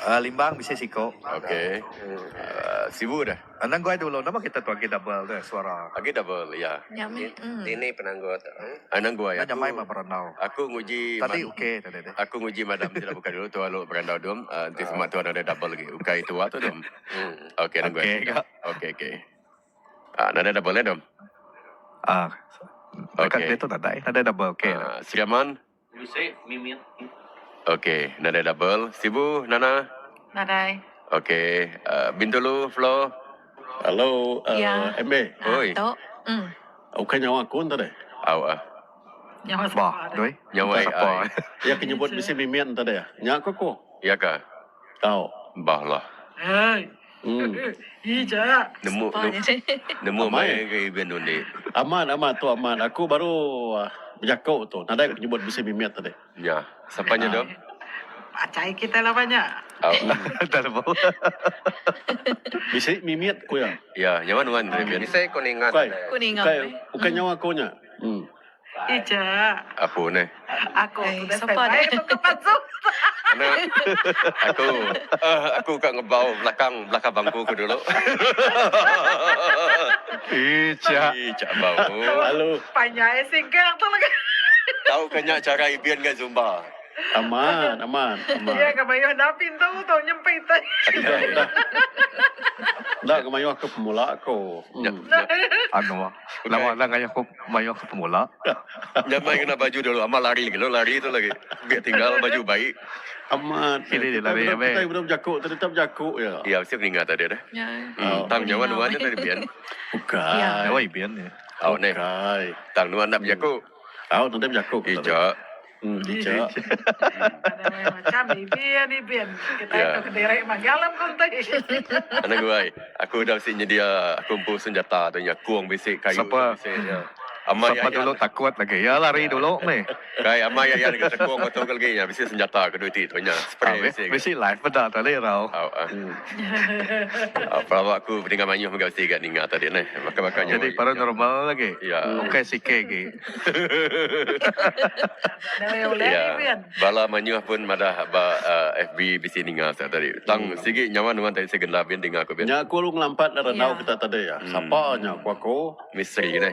Limbang bisa siko. Okey. Sibuk dah. Anang gue dulu, nama kita tuan kita double deh suara. Lagi double, ya. Nyami. Ini penanggut. Anang gua ya. Nanya mai mah berenau. Aku nguji Tadi oke tadi deh. Aku nguji madam tidak buka dulu tu lalu berandau dom. Nanti semua tu ada double lagi. Ukai tu tu dom. Okey anang gua. Okey. Nada double dom. Dekat Okey. dia tu tak ada double oke. Siraman. Bisa mimit. Okey, nada double. Sibu, Nana. Nadai. Okey, Bintulu, Flo. Halo, Ya. Embe. Oi. To. Bukan nyawa aku tadi. Awak. Nyawa Bah, doi. Nyawai Siapa? ai. Ya kenyebut bisa mimian tadi ya. Nyak aku. Ya kah? Tahu. Bah lah. Hei. Ija. Nemu mai ke Iben Dundi. Aman tu aman. Aku baru berjakau tu. Nada aku nyebut bisa mimian tadi. Ya, siapanya dom? Pacai kita lah banyak. Tak ada. Bisa mimian ku ya. Ya, nyaman wan dari Iben. Bisa kuningan. Kai. Kuningan. Bukan nyawa aku nya. Ija. Apa ni? Aku sudah sampai ke tempat tu. Anak, aku kat ngebau belakang bangku aku dulu. Ica. Cak bau. Halo. Panjang singkang tu lagi. Tahu kenyak cara Iben ke Zumba? Aman. Ya, kabayo dapin tu nyempit tadi. Dah kemayu aku pemula aku. Anu mah. Lama ngaya aku mayo ke pemula. Nyamai kena baju dulu, amal lari lagi. Lo lari tu lagi. Biar tinggal baju baik. Aman. Ini dia lari, Embe. Kita belum jakuk, tetap jakuk ya. Ya, siap ingat tadi dah. Ya. Tang nyaman nuan dari Iben. Bukan. Ya. Dewa Ibian ni. Awak ni. Bukan. Tang nuan nak berjaku. Tahu tetap jakuk. Ijak. Ija. Ada macam Ibian. Kita itu kederek magalam kontak. Anak gue, aku dah mesti nyedia kumpul senjata tu nya kuang bisik kayu. Siapa? Bisik, ya. Amai Siapa dulu takut lagi. Ya lari dulu ni. Kai amai ya yang kata kuang atau lagi nya bisik senjata kedua tu nya. Spray bisik. Mesti live pada tadi rau. Kalau aku dengan manyuh megah mesti kat ningat tadi ni. Maka-makanya. Jadi paranormal lagi. Ya. Oke sikit lagi. Ya. Bala manyuh pun madah FB bisi ningat tadi. Tang sikit nyaman nuan tadi segenap bin dengar aku bin. Nya aku lu ngelampat renau Ya. kita tadi ya. Siapa nya aku? Misteri ni.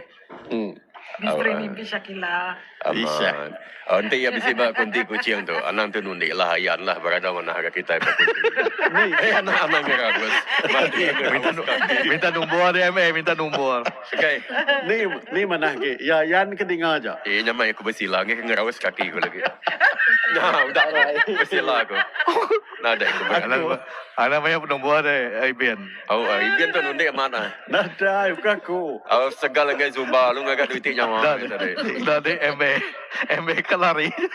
Misteri mimpi Syakila. Aman. Nanti ya bisa bawa kunti kucing tu. Anang tu nunik lah, ayan lah. Berada mana harga kita yang kunti. Anak-anak yang ragus. Minta nombor dia minta nombor. Okay. Ni mana ke? Ya yan kedinga aja. Nyamai aku bersila. Nge ngerawas kaki aku lagi. Nah, udah. Bersila aku. Nah, ada aku. Anak banyak nombor dia Ibian. Ibian tu nunik mana? Nada bukan aku. Segala ngai zumba. Lu nggak duit nyawa. Dah di MB kelari.